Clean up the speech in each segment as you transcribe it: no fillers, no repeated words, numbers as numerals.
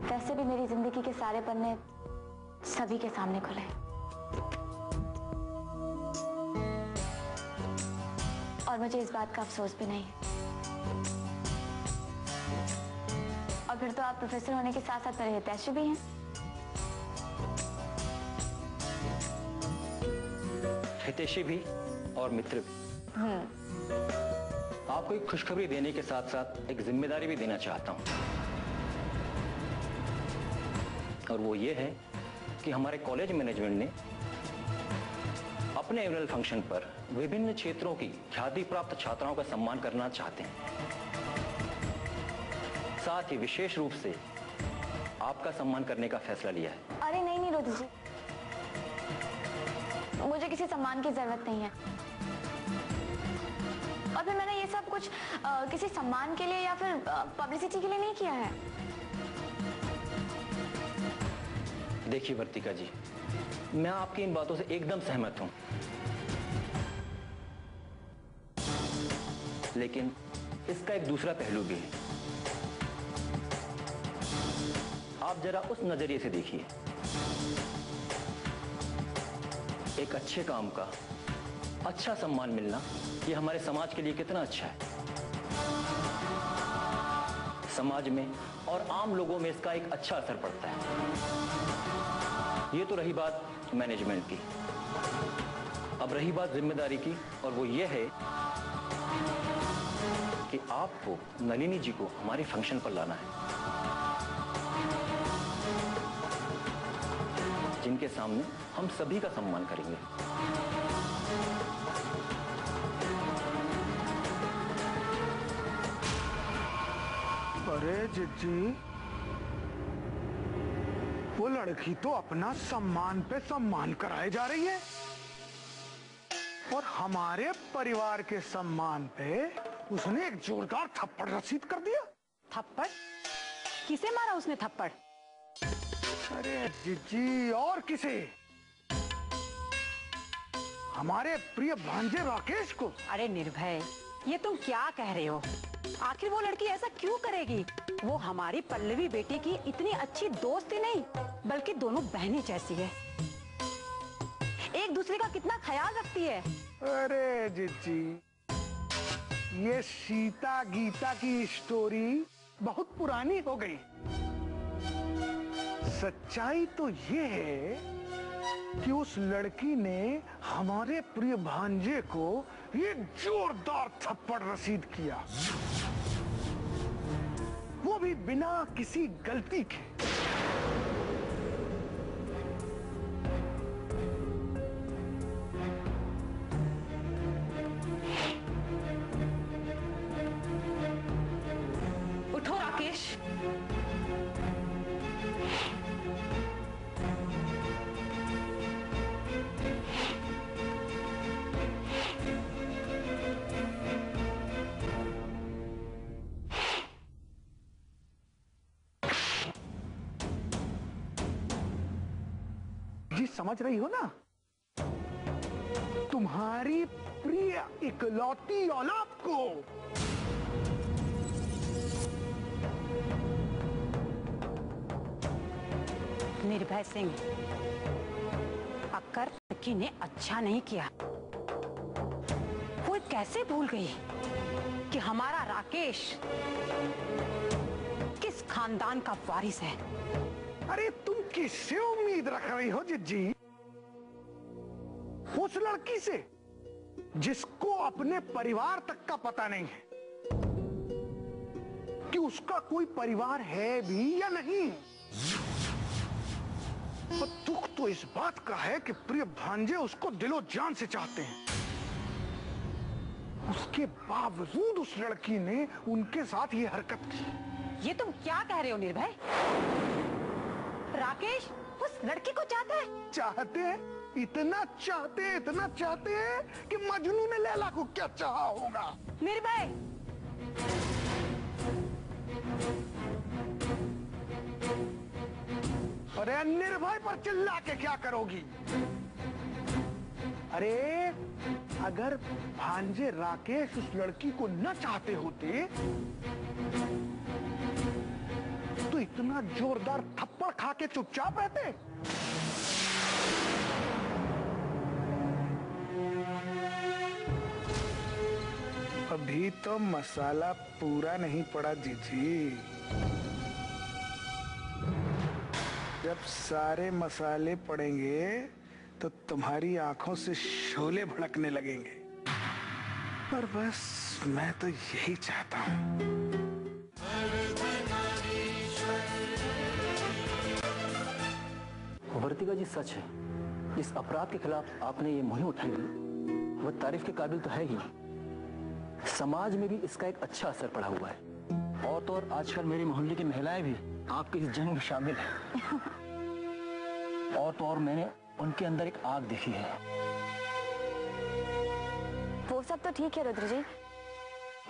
वैसे भी मेरी जिंदगी के सारे पन्ने सभी के सामने खुले, और मुझे इस बात का अफसोस भी नहीं है। और फिर तो आप प्रोफेसर होने के साथ साथ मेरे हितैषी भी हैं। हितैषी भी और मित्र भी। आपको एक खुशखबरी देने के साथ साथ एक जिम्मेदारी भी देना चाहता हूं, और वो ये है कि हमारे कॉलेज मैनेजमेंट ने अपने एनुअल फंक्शन पर विभिन्न क्षेत्रों की ख्याति प्राप्त छात्राओं का सम्मान करना चाहते हैं। साथ ही विशेष रूप से आपका सम्मान करने का फैसला लिया है। अरे नहीं नहीं रोधी जी, मुझे किसी सम्मान की जरूरत नहीं है। और फिर मैंने ये सब कुछ किसी सम्मान के लिए या फिर पब्लिसिटी के लिए नहीं किया है। देखिए वर्तिका जी, मैं आपकी इन बातों से एकदम सहमत हूं, लेकिन इसका एक दूसरा पहलू भी है। आप जरा उस नजरिए से देखिए, एक अच्छे काम का अच्छा सम्मान मिलना ये हमारे समाज के लिए कितना अच्छा है। समाज में और आम लोगों में इसका एक अच्छा असर पड़ता है। ये तो रही बात मैनेजमेंट की। अब रही बात जिम्मेदारी की, और वो ये है कि आपको नलिनी जी को हमारे फंक्शन पर लाना है, जिनके सामने हम सभी का सम्मान करेंगे। अरे जिज्जी, वो लड़की तो अपना सम्मान पे सम्मान कराए जा रही है, और हमारे परिवार के सम्मान पे उसने एक जोरदार थप्पड़ रसीद कर दिया। थप्पड़? किसे मारा उसने थप्पड़? अरे जिज्जी, और किसे? हमारे प्रिय भांजे राकेश को। अरे निर्भय, ये तुम क्या कह रहे हो? आखिर वो लड़की ऐसा क्यों करेगी? वो हमारी पल्लवी बेटी की इतनी अच्छी दोस्त ही नहीं, बल्कि दोनों बहनें जैसी है। एक दूसरे का कितना ख्याल रखती है। अरे जिज्जी, ये सीता गीता की स्टोरी बहुत पुरानी हो गई। सच्चाई तो ये है कि उस लड़की ने हमारे प्रिय भांजे को एक जोरदार थप्पड़ रसीद किया, वो भी बिना किसी गलती के। उठो राकेश। जी समझ रही हो ना, तुम्हारी प्रिय इकलौती औलाद को। निर्भय सिंह, अक्कर लड़की ने अच्छा नहीं किया। वो कैसे भूल गई कि हमारा राकेश किस खानदान का वारिस है। अरे तुम किससे उम्मीद रख रही हो जिज्जी? उस लड़की से जिसको अपने परिवार तक का पता नहीं है कि उसका कोई परिवार है भी या नहीं। और दुख तो इस बात का है कि प्रिय भांजे उसको दिलो जान से चाहते हैं। उसके बावजूद उस लड़की ने उनके साथ ये हरकत की। ये तुम क्या कह रहे हो निर्भय? राकेश उस लड़की को चाहता है? चाहते हैं, इतना चाहते हैं कि मजनू ने लैला को क्या चाहा होगा। निर्भय, अरे निर्भय पर चिल्ला के क्या करोगी? अरे अगर भांजे राकेश उस लड़की को न चाहते होते तो इतना जोरदार थप्पड़ खा के चुपचाप रहते। अभी तो मसाला पूरा नहीं पड़ा जीजी। जब सारे मसाले पड़ेंगे तो तुम्हारी आंखों से शोले भड़कने लगेंगे। पर बस मैं तो यही चाहता हूं। वर्तिका जी, सच है, इस अपराध के खिलाफ आपने ये मुहिम उठाई है वह तारीफ के काबिल तो है ही। समाज में भी इसका एक अच्छा असर पड़ा हुआ है और तो और आजकल मेरे मोहल्ले की महिलाएं भी आपकी इस जंग में शामिल हैं। और तो और मैंने उनके अंदर एक आग देखी है। वो सब तो ठीक है रुद्र जी,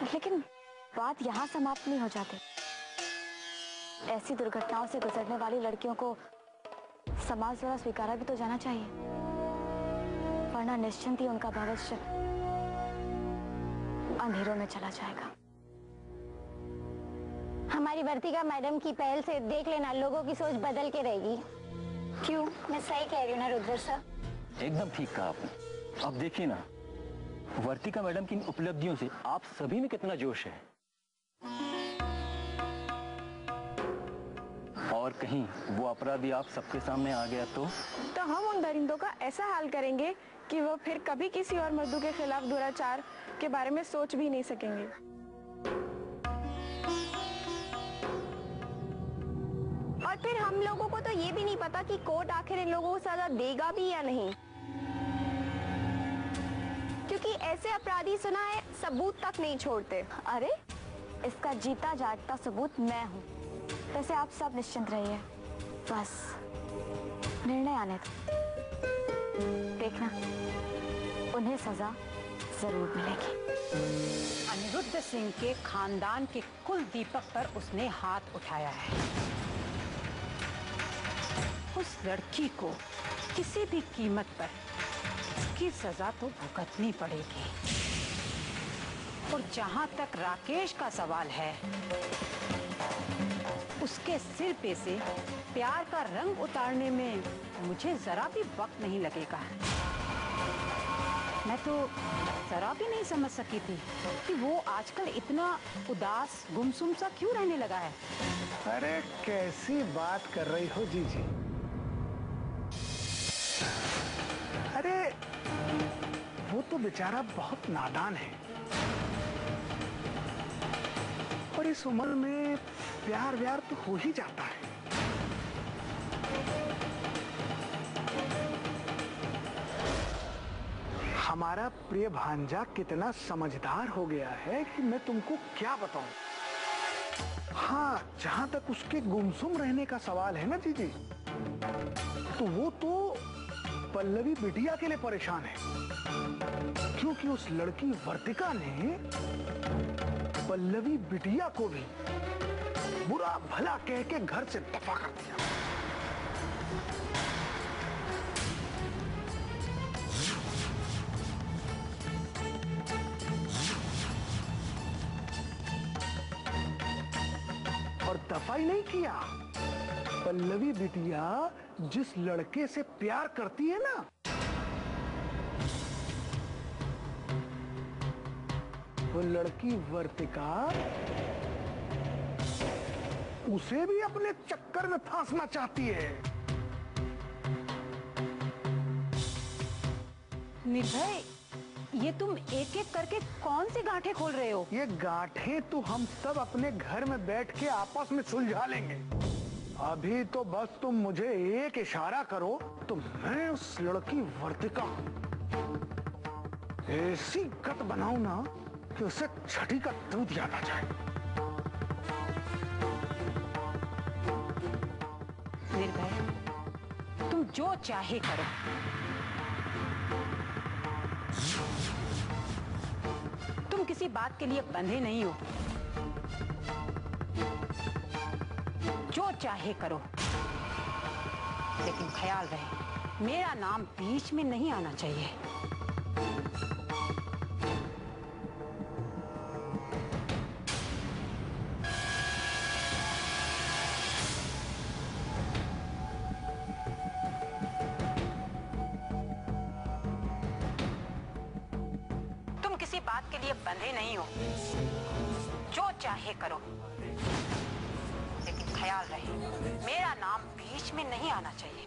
लेकिन बात यहाँ समाप्त नहीं हो जाती। ऐसी दुर्घटनाओं से गुजरने वाली लड़कियों को समाज द्वारा स्वीकारा भी तो जाना चाहिए, वरना निश्चिंत ही उनका भविष्य अंधेरों में चला जाएगा। हमारी वर्तिका मैडम की पहल से देख लेना, लोगों की सोच बदल के रहेगी। क्यों, मैं सही कह रही हूँ ना रुद्र सर? एकदम ठीक कहा आपने। अब देखिए ना, वर्तिका मैडम की इन उपलब्धियों से आप सभी में कितना जोश है। और कहीं वो अपराधी आप सबके सामने आ गया तो हम उन दरिंदों का ऐसा हाल करेंगे कि वो फिर कभी किसी और मर्दों के खिलाफ दुराचार के बारे में सोच भी नहीं सकेंगे। और फिर हम लोगों को तो ये भी नहीं पता कि कोर्ट आखिर इन लोगों को सजा देगा भी या नहीं, क्योंकि ऐसे अपराधी सुना है सबूत तक नहीं छोड़ते। अरे, इसका जीता जागता सबूत मैं हूँ। वैसे आप सब निश्चिंत रहिए, बस निर्णय आने दो। देखना, उन्हें सजा जरूर मिलेगी। अनिरुद्ध सिंह के खानदान के कुल दीपक पर उसने हाथ उठाया है। उस लड़की को किसी भी कीमत पर उसकी सजा तो भुगतनी पड़ेगी। और जहां तक राकेश का सवाल है, उसके सिर पे से प्यार का रंग उतारने में मुझे जरा भी वक्त नहीं लगेगा। मैं तो जरा भी नहीं समझ सकी थी कि वो आजकल इतना उदास गुमसुम सा क्यों रहने लगा है। अरे कैसी बात कर रही हो जीजी? अरे वो तो बेचारा बहुत नादान है और इस उम्र में प्यार व्यार तो हो ही जाता है। हमारा प्रिय भांजा कितना समझदार हो गया है कि मैं तुमको क्या बताऊं। हाँ, जहां तक उसके गुमसुम रहने का सवाल है ना जीजी, तो वो तो पल्लवी बिटिया के लिए परेशान है, क्योंकि उस लड़की वर्तिका ने पल्लवी बिटिया को भी बुरा भला कह के घर से दफा कर दिया। और दफा ही नहीं किया, पल्लवी बिटिया जिस लड़के से प्यार करती है ना, वो लड़की वर्तिका उसे भी अपने चक्कर में फांसना चाहती है। निर्भय, ये तुम एक एक करके कौन सी गांठें खोल रहे हो? ये गांठें तो हम सब अपने घर में बैठ के आपस में सुलझा लेंगे। अभी तो बस तुम मुझे एक इशारा करो तो मैं उस लड़की वर्तिका ऐसी गत बनाऊं ना कि उसे छठी का दूध याद आ जाए। निर्भय, तुम जो चाहे करो। तुम किसी बात के लिए बंधे नहीं हो। जो चाहे करो, लेकिन ख्याल रहे मेरा नाम बीच में नहीं आना चाहिए। तुम किसी बात के लिए बंधे नहीं हो, जो चाहे करो, लेकिन ख्याल रहे मेरा नाम बीच में नहीं आना चाहिए।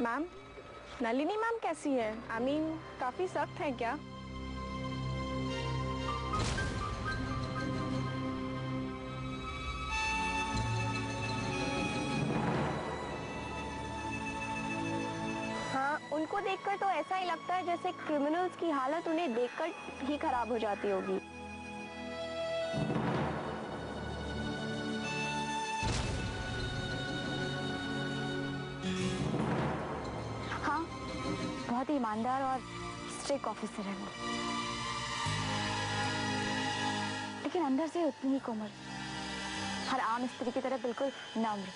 मैम, नलिनी मैम कैसी है? आई मीन काफी सख्त है क्या? हाँ, उनको देखकर तो ऐसा ही लगता है जैसे क्रिमिनल्स की हालत उन्हें देखकर ही खराब हो जाती होगी। हाँ, बहुत ही ईमानदार और स्ट्रिक्ट ऑफिसर है वो, लेकिन अंदर से उतनी ही कोमल, हर आम स्त्री की तरह बिल्कुल नम्र।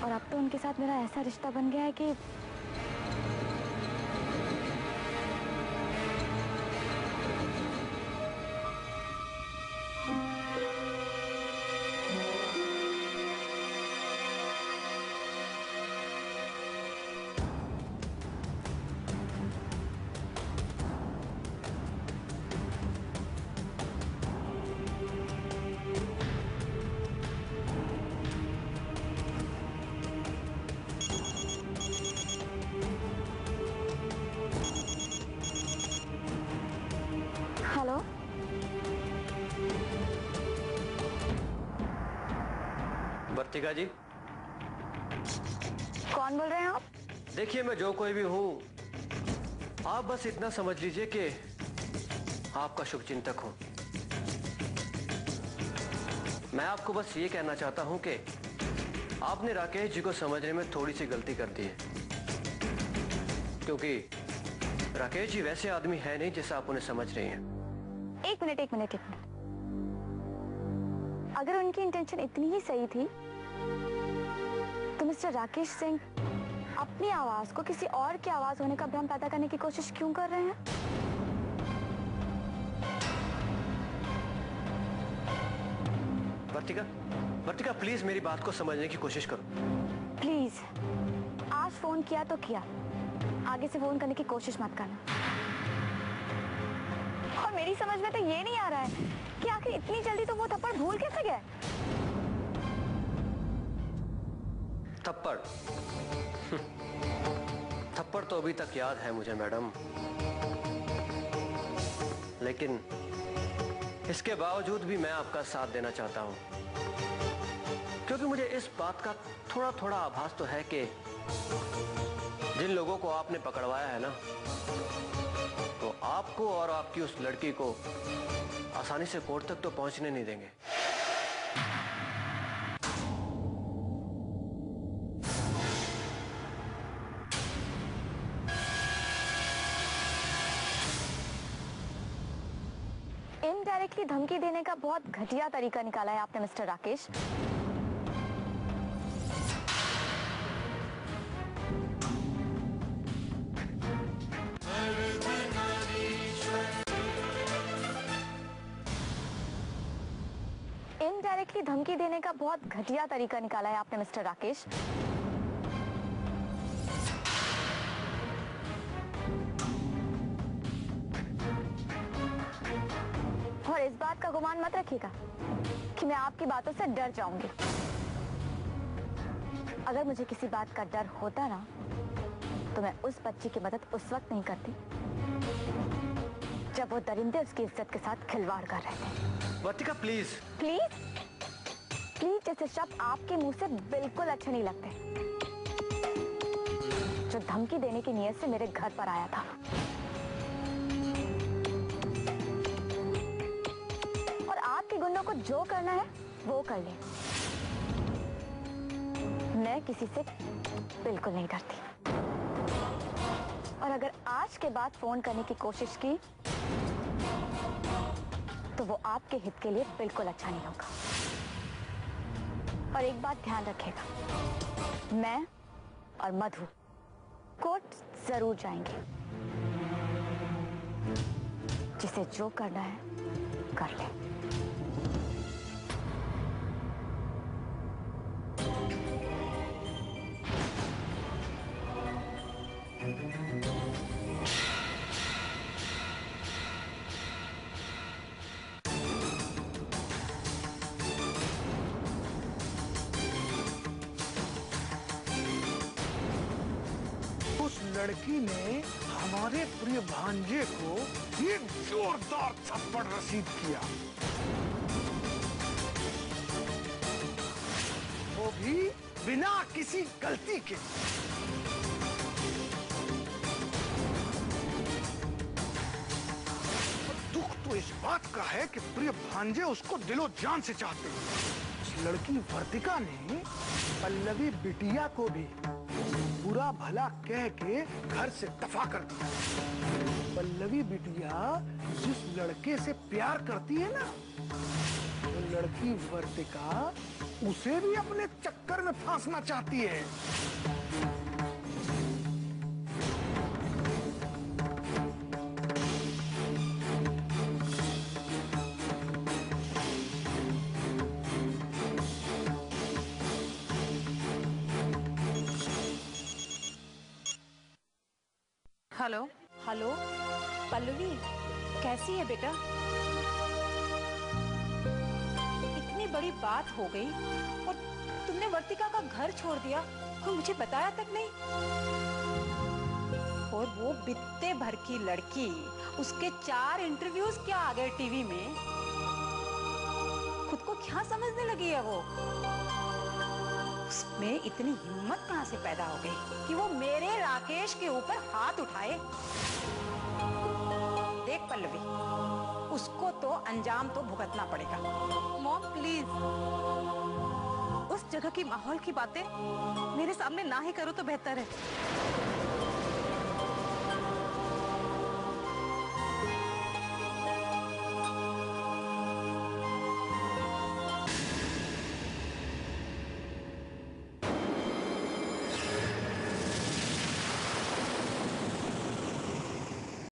और अब तो उनके साथ मेरा ऐसा रिश्ता बन गया है कि हेलो, वर्तिका जी, कौन बोल रहे हैं आप? देखिए मैं जो कोई भी हूँ, आप बस इतना समझ लीजिए कि आपका शुभचिंतक हूँ। मैं आपको बस ये कहना चाहता हूँ कि आपने राकेश जी को समझने में थोड़ी सी गलती कर दी है, क्योंकि राकेश जी वैसे आदमी है नहीं जैसा आप उन्हें समझ रही हैं। एक मिनट। अगर उनकी इंटेंशन इतनी ही सही थी तो मिस्टर राकेश सिंह अपनी आवाज को किसी और की आवाज होने का भ्रम पैदा करने की कोशिश क्यों कर रहे हैं? वर्तिका प्लीज मेरी बात को समझने की कोशिश करो। प्लीज, आज फोन किया तो किया, आगे से फोन करने की कोशिश मत करना। और मेरी समझ में तो ये नहीं आ रहा है कि आखिर इतनी जल्दी तो वो थप्पड़ भूल कैसे गए? थप्पड़ तो अभी तक याद है मुझे मैडम, लेकिन इसके बावजूद भी मैं आपका साथ देना चाहता हूं, क्योंकि मुझे इस बात का थोड़ा थोड़ा आभास तो है कि जिन लोगों को आपने पकड़वाया है ना, तो आपको और आपकी उस लड़की को आसानी से कोर्ट तक तो पहुंचने नहीं देंगे। इनडायरेक्टली धमकी देने का बहुत घटिया तरीका निकाला है आपने मिस्टर राकेश। इनडायरेक्टली धमकी देने का बहुत घटिया तरीका निकाला है आपने मिस्टर राकेश। और इस बात का गुमान मत रखिएगा कि मैं आपकी बातों से डर जाऊंगी। अगर मुझे किसी बात का डर होता ना, तो मैं उस बच्ची की मदद उस वक्त नहीं करती जब वो दरिंदे उसकी इज्जत के साथ खिलवाड़ कर रहे थे। वर्तिका प्लीज जैसे शब्द आपके मुंह से बिल्कुल अच्छे नहीं लगते, जो धमकी देने की नीयत से मेरे घर पर आया था। को जो करना है वो कर ले। मैं किसी से बिल्कुल नहीं डरती, और अगर आज के बाद फोन करने की कोशिश की तो वो आपके हित के लिए बिल्कुल अच्छा नहीं होगा। और एक बात ध्यान रखिएगा, मैं और मधु कोर्ट जरूर जाएंगे। जिसे जो करना है कर ले। उस लड़की ने हमारे प्रिय भांजे को एक जोरदार थप्पड़ रसीद किया, वो भी बिना किसी गलती के। दुख तो इस बात का है कि प्रिय भांजे उसको दिलो जान से चाहते हैं। उस लड़की वर्तिका ने पल्लवी बिटिया को भी बुरा भला कह के घर से दफा कर दिया। पल्लवी बिटिया जिस लड़के से प्यार करती है ना, वो लड़की वर्तिका उसे भी अपने चक्कर में फांसना चाहती है। हेलो हेलो पल्लवी, कैसी है बेटा? इतनी बड़ी बात हो गई और तुमने वर्तिका का घर छोड़ दिया और मुझे बताया तक नहीं। और वो बित्ते भर की लड़की, उसके 4 इंटरव्यूज क्या आ गए टीवी में। खुद को क्या समझने लगी है वो? उसमें इतनी हिम्मत कहां से पैदा हो गई कि वो मेरे राकेश के ऊपर हाथ उठाए? देख पल्लवी, उसको तो अंजाम तो भुगतना पड़ेगा। मॉम प्लीज, उस जगह की माहौल की बातें मेरे सामने ना ही करो तो बेहतर है।